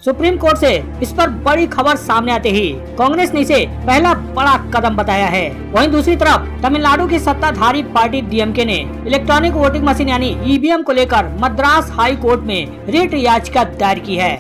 Supreme court से इस पर बड़ी खबर सामने आते ही कांग्रेस ने इसे पहला बड़ा कदम बताया है। वहीं दूसरी तरफ तमिलनाडु की सत्ताधारी पार्टी डीएमके ने इलेक्ट्रॉनिक वोटिंग मशीन यानी ईवीएम को लेकर मद्रास हाई कोर्ट में रिट याचिका दायर की है।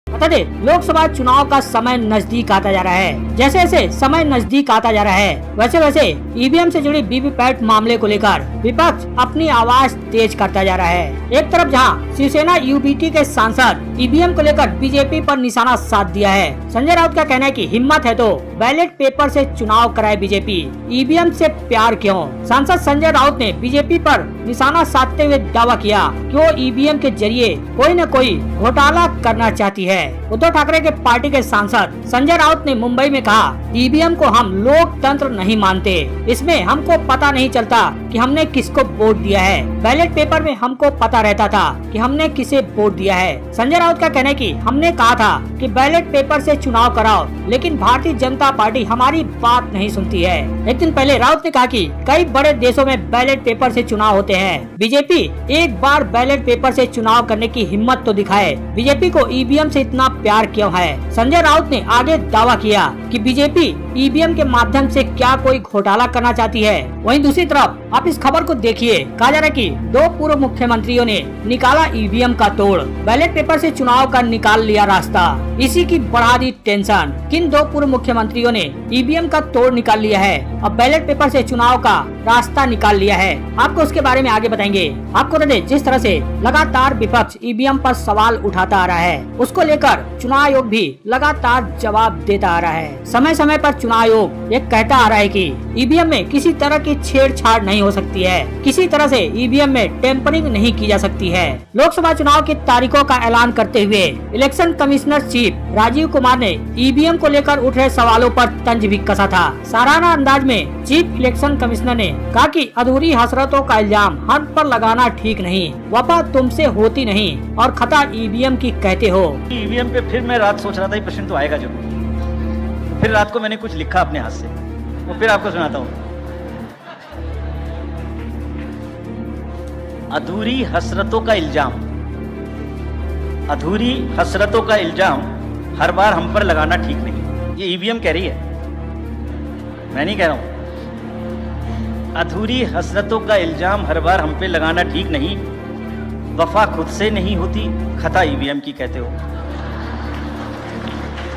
बता दें, लोकसभा चुनाव का समय नजदीक आता जा रहा है। जैसे जैसे समय नजदीक आता जा रहा है वैसे वैसे ईवीएम से जुड़ी वीवीपैट मामले को लेकर विपक्ष अपनी आवाज तेज करता जा रहा है। एक तरफ जहां शिवसेना यूबीटी के सांसद ईवीएम को लेकर बीजेपी पर निशाना साध दिया है। संजय राउत का कहना है कि हिम्मत है तो बैलेट पेपर से चुनाव कराए बीजेपी, ईवीएम से प्यार क्यों। सांसद संजय राउत ने बीजेपी पर निशाना साधते हुए दावा किया कि वो ईवीएम के जरिए कोई न कोई घोटाला करना चाहती है। उद्धव ठाकरे के पार्टी के सांसद संजय राउत ने मुंबई में कहा, ईवीएम को हम लोकतंत्र नहीं मानते, इसमें हमको पता नहीं चलता कि हमने किसको वोट दिया है। बैलेट पेपर में हमको पता रहता था कि हमने किसे वोट दिया है। संजय राउत का कहना है कि हमने कहा था कि बैलेट पेपर से चुनाव कराओ, लेकिन भारतीय जनता पार्टी हमारी बात नहीं सुनती है। एक दिन पहले राउत ने कहा कि कई बड़े देशों में बैलेट पेपर से चुनाव होते हैं, बीजेपी एक बार बैलेट पेपर से चुनाव करने की हिम्मत तो दिखाए, बीजेपी को ईवीएम से इतना प्यार क्यों है। संजय राउत ने आगे दावा किया कि बीजेपी ईवीएम के माध्यम से क्या कोई घोटाला करना चाहती है। वहीं दूसरी तरफ आप इस खबर को देखिए, कहा जा रहा है कि दो पूर्व मुख्यमंत्रियों ने निकाला ईवीएम का तोड़, बैलेट पेपर से चुनाव का निकाल लिया रास्ता, इसी की बढ़ा दी टेंशन। किन दो पूर्व मुख्यमंत्रियों ने ईवीएम का तोड़ निकाल लिया है और बैलेट पेपर से चुनाव का रास्ता निकाल लिया है, आपको उसके बारे में आगे बताएंगे। आपको बता दें, जिस तरह से लगातार विपक्ष ईवीएम पर सवाल उठाता आ रहा है, उसको लेकर चुनाव आयोग भी लगातार जवाब देता आ रहा है। समय समय पर चुनाव आयोग ये कहता आ रहा है कि ईवीएम में किसी तरह की छेड़छाड़ नहीं हो सकती है, किसी तरह से ईवीएम में टेम्परिंग नहीं की जा सकती है। लोकसभा चुनाव की तारीखों का ऐलान करते हुए election commissioner chief Rajiv Kumar ने ईवीएम को लेकर उठ रहे सवालों पर तंज भी कसा था। साराना अंदाज में चीफ इलेक्शन कमिश्नर ने कहा कि अधूरी हसरतों का इल्जाम हम पर लगाना ठीक नहीं, वफा तुमसे होती नहीं और खता ईवीएम की कहते हो। ईवीएम पे फिर मैं रात सोच रहा था ये प्रश्न तो आएगा जरूर। फिर रात को मैंने कुछ लिखा अपने हाथ से, वो फिर आपको सुनाता हूँ। अधूरी हसरतों का इल्जाम, अधूरी हसरतों का इल्जाम हर बार हम पर लगाना ठीक नहीं। ये ईवीएम कह रही है, मैं नहीं कह रहा हूं। अधूरी हसरतों का इल्जाम हर बार हम पे लगाना ठीक नहीं, वफा खुद से नहीं होती, खता ईवीएम की कहते हो।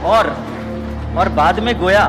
और बाद में गोया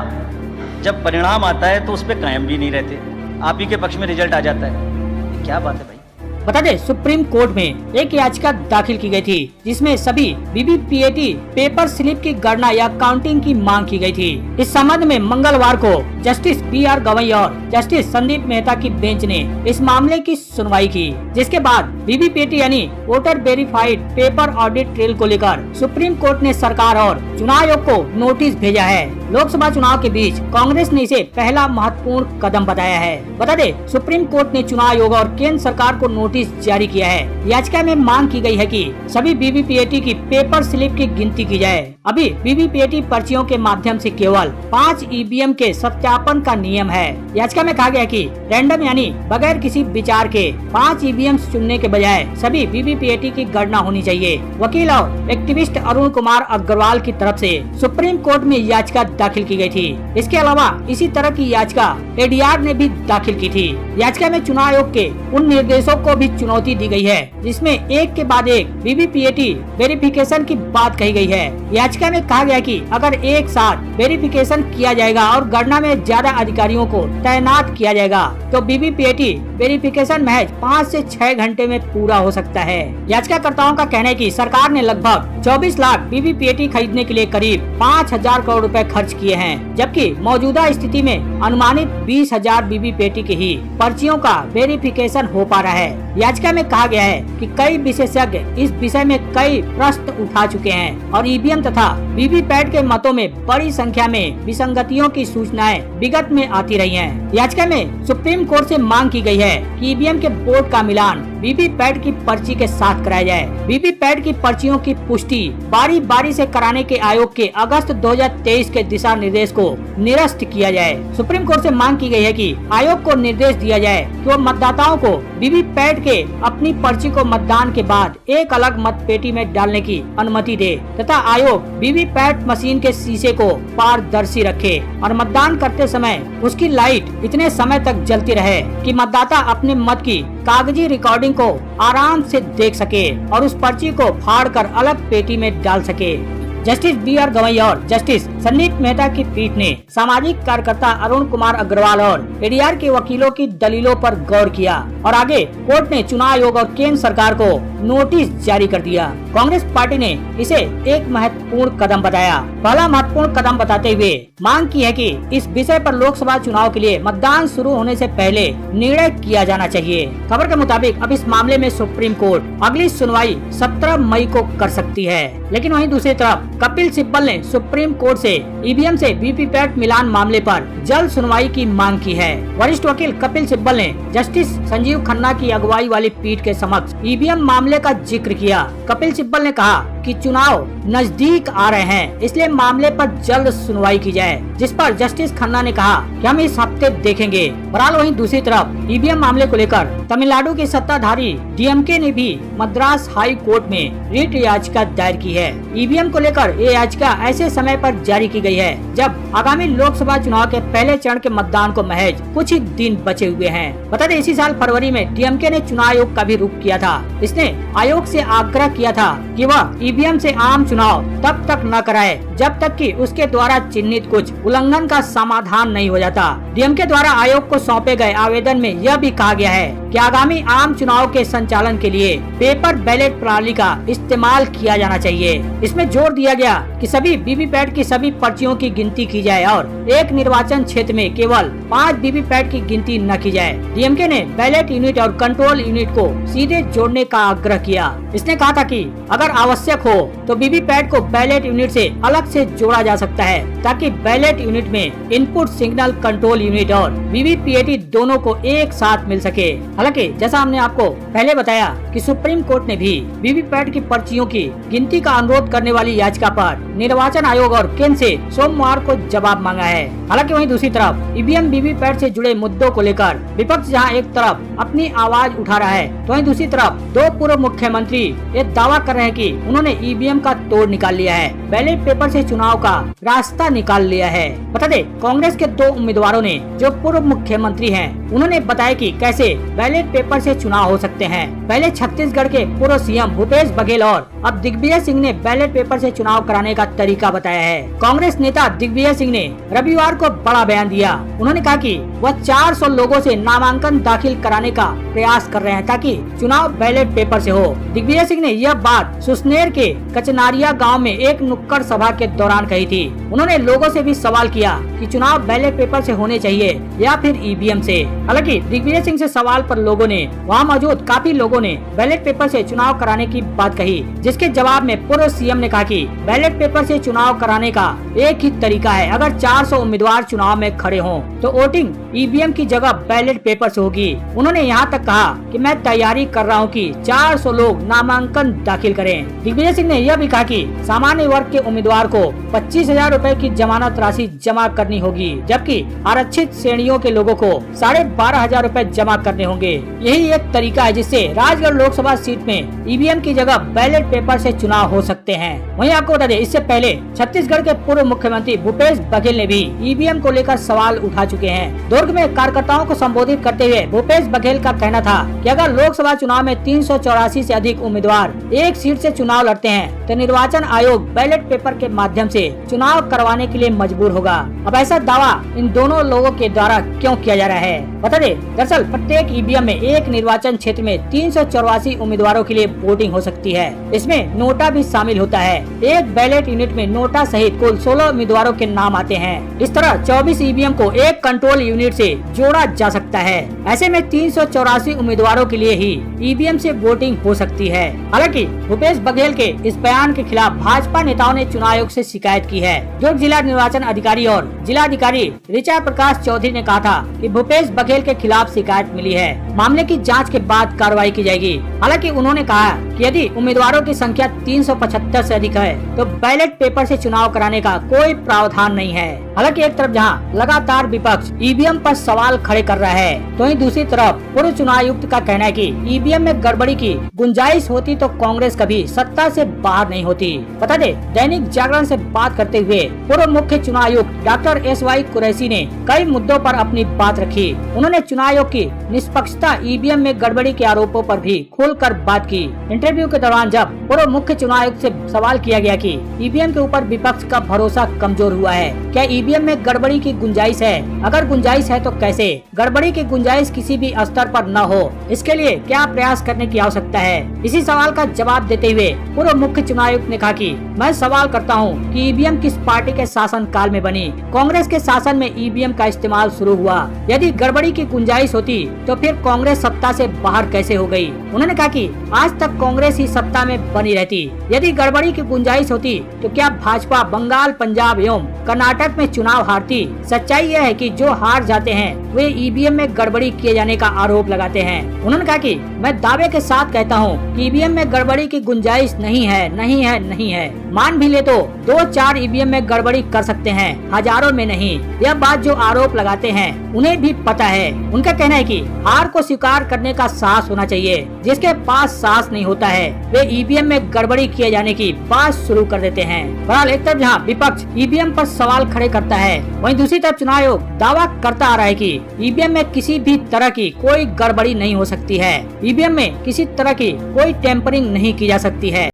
जब परिणाम आता है तो उस पर कायम भी नहीं रहते, आप ही के पक्ष में रिजल्ट आ जाता है। क्या बात है भाई। बता दें, सुप्रीम कोर्ट में एक याचिका दाखिल की गई थी जिसमें सभी वीवीपैट पेपर स्लिप की गणना या काउंटिंग की मांग की गई थी। इस संबंध में मंगलवार को जस्टिस BR गवई और जस्टिस संदीप मेहता की बेंच ने इस मामले की सुनवाई की, जिसके बाद वीवीपैट यानी voter verified paper audit trail को लेकर सुप्रीम कोर्ट ने सरकार और चुनाव आयोग को नोटिस भेजा है। लोकसभा चुनाव के बीच कांग्रेस ने इसे पहला महत्वपूर्ण कदम बताया है। बता दें, सुप्रीम कोर्ट ने चुनाव आयोग और केंद्र सरकार को नोटिस जारी किया है। याचिका में मांग की गई है कि सभी वीवीपैट की पेपर स्लिप की गिनती की जाए। अभी वीवीपैट पर्चियों के माध्यम से केवल 5 ईवीएम के सत्यापन का नियम है। याचिका में कहा गया कि रैंडम यानी बगैर किसी विचार के 5 ईवीएम चुनने के बजाय सभी वीवीपैट की गणना होनी चाहिए। वकील और एक्टिविस्ट अरुण कुमार अग्रवाल की तरफ से सुप्रीम कोर्ट में याचिका दाखिल की गई थी। इसके अलावा इसी तरह की याचिका ADR ने भी दाखिल की थी। याचिका में चुनाव आयोग के उन निर्देशों को भी चुनौती दी गई है जिसमें एक के बाद एक वीवीपैट वेरिफिकेशन की बात कही गई है। याचिका में कहा गया कि अगर एक साथ वेरिफिकेशन किया जाएगा और गणना में ज्यादा अधिकारियों को तैनात किया जाएगा तो वीवीपैट वेरिफिकेशन महज 5 से 6 घंटे में पूरा हो सकता है। याचिकाकर्ताओं का कहना है कि सरकार ने लगभग 24 लाख वीवीपैट खरीदने के लिए करीब 5,000 करोड़ रुपए खर्च किए हैं, जबकि मौजूदा स्थिति में अनुमानित 20,000 वीवीपैट की ही पर्चियों का वेरिफिकेशन हो पा रहा है। याचिका में कहा गया है कि कई विशेषज्ञ इस विषय में कई प्रश्न उठा चुके हैं और ईवीएम तथा वीवीपैट के मतों में बड़ी संख्या में विसंगतियों की सूचनाएं विगत में आती रही हैं। याचिका में सुप्रीम कोर्ट से मांग की गई है कि ईवीएम के बोर्ड का मिलान वीवीपैट की पर्ची के साथ कराया जाए। वीवीपैट की पर्चियों की पुष्टि बारी बारी से कराने के आयोग के अगस्त 2023 के दिशा निर्देश को निरस्त किया जाए। सुप्रीम कोर्ट से मांग की गई है कि आयोग को निर्देश दिया जाए कि वो मतदाताओं को वीवीपैट के अपनी पर्ची को मतदान के बाद एक अलग मतपेटी में डालने की अनुमति दे तथा आयोग वीवीपैट मशीन के शीशे को पारदर्शी रखे और मतदान करते समय उसकी लाइट इतने समय तक जलती रहे कि मतदाता अपने मत की कागजी रिकॉर्डिंग को आराम से देख सके और उस पर्ची को फाड़कर अलग पेटी में डाल सके। Justice B R. गवई और जस्टिस संदीप मेहता की पीठ ने सामाजिक कार्यकर्ता अरुण कुमार अग्रवाल और एडीआर के वकीलों की दलीलों पर गौर किया और आगे कोर्ट ने चुनाव आयोग और केंद्र सरकार को नोटिस जारी कर दिया। कांग्रेस पार्टी ने इसे एक महत्वपूर्ण कदम बताया। पहला महत्वपूर्ण कदम बताते हुए मांग की है कि इस विषय पर लोकसभा चुनाव के लिए मतदान शुरू होने से पहले निर्णय किया जाना चाहिए। खबर के मुताबिक अब इस मामले में सुप्रीम कोर्ट अगली सुनवाई 17 मई को कर सकती है। लेकिन वहीं दूसरी तरफ कपिल सिब्बल ने सुप्रीम कोर्ट से ईवीएम से वीवीपैट मिलान मामले पर जल्द सुनवाई की मांग की है। वरिष्ठ वकील कपिल सिब्बल ने जस्टिस संजीव खन्ना की अगुवाई वाली पीठ के समक्ष ईवीएम मामले का जिक्र किया। कपिल सिब्बल ने कहा कि चुनाव नजदीक आ रहे हैं, इसलिए मामले पर जल्द सुनवाई की जाए, जिस पर जस्टिस खन्ना ने कहा कि हम इस हफ्ते देखेंगे। बहरहाल वहीं दूसरी तरफ ईवीएम मामले को लेकर तमिलनाडु की सत्ताधारी डीएमके ने भी मद्रास हाई कोर्ट में रिट याचिका दायर की है। ईवीएम को लेकर ये याचिका ऐसे समय पर जारी की गई है जब आगामी लोकसभा चुनाव के पहले चरण के मतदान को महज कुछ ही दिन बचे हुए हैं। बता दें इसी साल फरवरी में डीएमके ने चुनाव आयोग का भी रुख किया था। इसने आयोग से आग्रह किया था कि वह ईवीएम से आम चुनाव तब तक न कराए जब तक कि उसके द्वारा चिन्हित कुछ उल्लंघन का समाधान नहीं हो जाता। डीएमके द्वारा आयोग को सौंपे गए आवेदन में यह भी कहा गया है कि आगामी आम चुनाव के संचालन के लिए पेपर बैलेट प्रणाली का इस्तेमाल किया जाना चाहिए। इसमें जोर दिया गया कि सभी वीवीपैट की सभी पर्चियों की गिनती की जाए और एक निर्वाचन क्षेत्र में केवल 5 वीवीपैट की गिनती न की जाए। डीएमके ने बैलेट यूनिट और कंट्रोल यूनिट को सीधे जोड़ने का आग्रह किया। इसने कहा था कि अगर आवश्यक हो तो वीवीपैट को बैलेट यूनिट से अलग से जोड़ा जा सकता है ताकि बैलेट यूनिट में इनपुट सिग्नल कंट्रोल यूनिट और वीवीपीएटी दोनों को एक साथ मिल सके। हालांकि जैसा हमने आपको पहले बताया कि सुप्रीम कोर्ट ने भी वीवीपैट की पर्चियों की गिनती का अनुरोध करने वाली याचिका पर निर्वाचन आयोग और केंद्र से सोमवार को जवाब मांगा है। हालांकि वहीं दूसरी तरफ ईवीएम वीवीपैट से जुड़े मुद्दों को लेकर विपक्ष जहां एक तरफ अपनी आवाज उठा रहा है तो वहीं दूसरी तरफ 2 पूर्व मुख्यमंत्री ये दावा कर रहे हैं कि उन्होंने ईवीएम का तोड़ निकाल लिया है, बैलेट पेपर से चुनाव का रास्ता निकाल लिया है। बता दें कांग्रेस के 2 उम्मीदवारों ने जो पूर्व मुख्यमंत्री हैं उन्होंने बताया कि कैसे बैलेट पेपर से चुनाव हो सकते हैं। पहले छत्तीसगढ़ के पूर्व सीएम भूपेश बघेल और अब दिग्विजय सिंह ने बैलेट पेपर से चुनाव कराने का तरीका बताया है। कांग्रेस नेता दिग्विजय सिंह ने रविवार को बड़ा बयान दिया। उन्होंने कहा कि वह 400 लोगों से नामांकन दाखिल कराने का प्रयास कर रहे हैं ताकि चुनाव बैलेट पेपर से हो। दिग्विजय सिंह ने यह बात सुसनेर के कचनारिया गांव में एक नुक्कड़ सभा के दौरान कही थी। उन्होंने लोगों से भी सवाल किया कि चुनाव बैलेट पेपर से होने चाहिए या फिर ईवीएम से। हालांकि दिग्विजय सिंह से सवाल पर लोगों ने वहां मौजूद काफी लोगों ने बैलेट पेपर से चुनाव कराने की बात कही, जिसके जवाब में पूर्व सीएम ने कहा कि बैलेट पेपर से चुनाव कराने का एक ही तरीका है, अगर 400 उम्मीदवार चुनाव में खड़े हों तो वोटिंग ईवीएम की जगह बैलेट पेपर से होगी। उन्होंने यहाँ तक कहा कि मैं तैयारी कर रहा हूँ कि 400 लोग नामांकन दाखिल करें। दिग्विजय सिंह ने यह भी कहा कि सामान्य वर्ग के उम्मीदवार को 25,000 रूपए की जमानत राशि जमा करनी होगी, जबकि आरक्षित श्रेणियों के लोगों को 12,500 रूपए जमा करने होंगे। यही एक तरीका है जिससे राजगढ़ लोकसभा सीट में ईवीएम की जगह बैलेट पेपर से चुनाव हो सकते हैं। वहीं आपको बता दें इससे पहले छत्तीसगढ़ के पूर्व मुख्यमंत्री भूपेश बघेल ने भी ईवीएम को लेकर सवाल उठा चुके हैं। दुर्ग में कार्यकर्ताओं को संबोधित करते हुए भूपेश बघेल का कहना था कि अगर लोकसभा चुनाव में 384 से अधिक उम्मीदवार एक सीट से चुनाव लड़ते हैं तो निर्वाचन आयोग बैलेट पेपर के माध्यम से चुनाव करवाने के लिए मजबूर होगा। अब ऐसा दावा इन दोनों लोगों के द्वारा ऐसा क्यों किया जा रहा है? बता दे, दरअसल प्रत्येक ईवीएम में एक निर्वाचन क्षेत्र में 384 उम्मीदवारों के लिए वोटिंग हो सकती है। इसमें नोटा भी शामिल होता है। एक बैलेट यूनिट में नोटा सहित कुल 16 उम्मीदवारों के नाम आते हैं। इस तरह 24 ईवीएम को एक कंट्रोल यूनिट से जोड़ा जा सकता है। ऐसे में 384 उम्मीदवारों के लिए ही ईवीएम से वोटिंग हो सकती है। हालांकि भूपेश बघेल के इस बयान के खिलाफ भाजपा नेताओं ने चुनाव आयोग से शिकायत की है। जो जिला निर्वाचन अधिकारी और जिला अधिकारी ऋचा प्रकाश चौधरी ने कहा था कि भूपेश बघेल के खिलाफ शिकायत मिली है, मामले की जांच के बाद कार्रवाई की जाएगी। हालांकि उन्होंने कहा कि यदि उम्मीदवारों की संख्या 375 से अधिक है तो बैलेट पेपर से चुनाव कराने का कोई प्रावधान नहीं है। हालांकि एक तरफ जहां लगातार विपक्ष ईवीएम पर सवाल खड़े कर रहा है, तो वहीं दूसरी तरफ पूर्व चुनाव आयुक्त का कहना है कि ईवीएम में गड़बड़ी की गुंजाइश होती तो कांग्रेस कभी सत्ता से बाहर नहीं होती। बता दे, दैनिक जागरण से बात करते हुए पूर्व मुख्य चुनाव आयुक्त डॉक्टर SY कुरैशी ने कई मुद्दों पर अपनी बात रखी। उन्होंने चुनाव आयोग की निष्पक्षता, ईवीएम में गड़बड़ी के आरोपों पर भी खुलकर बात की। इंटरव्यू के दौरान जब पूर्व मुख्य चुनाव आयुक्त से सवाल किया गया कि ईवीएम के ऊपर विपक्ष का भरोसा कमजोर हुआ है, क्या ईवीएम में गड़बड़ी की गुंजाइश है? अगर गुंजाइश है तो कैसे? गड़बड़ी की गुंजाइश किसी भी स्तर पर न हो, इसके लिए क्या प्रयास करने की आवश्यकता है? इसी सवाल का जवाब देते हुए पूर्व मुख्य चुनाव आयुक्त ने कहा कि मैं सवाल करता हूं कि ईवीएम किस पार्टी के शासन काल में बनी? कांग्रेस के शासन में ईवीएम का इस्तेमाल शुरू हुआ। यदि गड़बड़ी की गुंजाइश होती तो फिर कांग्रेस सत्ता से बाहर कैसे हो गई? उन्होंने कहा कि आज तक कांग्रेस ही सत्ता में बनी रहती। यदि गड़बड़ी की गुंजाइश होती तो क्या भाजपा बंगाल, पंजाब एवं कर्नाटक में चुनाव हारती? सच्चाई यह है कि जो हार जाते हैं वे ईवीएम में गड़बड़ी किए जाने का आरोप लगाते हैं। उन्होंने कहा कि मैं दावे के साथ कहता हूं कि ईवीएम में गड़बड़ी की गुंजाइश नहीं है, नहीं है, नहीं है। मान भी ले तो 2-4 ईवीएम में गड़बड़ी कर सकते हैं, हजारों में नहीं। यह बात जो आरोप लगाते हैं उन्हें भी पता है। उनका कहना है कि हार को स्वीकार करने का साहस होना चाहिए। जिसके पास साहस नहीं होता है वे ईवीएम में गड़बड़ी किए जाने की बात शुरू कर देते हैं। बहरहाल एक तरफ जहां विपक्ष ईवीएम पर सवाल खड़े करता है, वहीं दूसरी तरफ चुनाव आयोग दावा करता आ रहा है कि ईवीएम में किसी भी तरह की कोई गड़बड़ी नहीं हो सकती है। ईवीएम में किसी तरह की कोई टेम्परिंग नहीं की जा सकती है।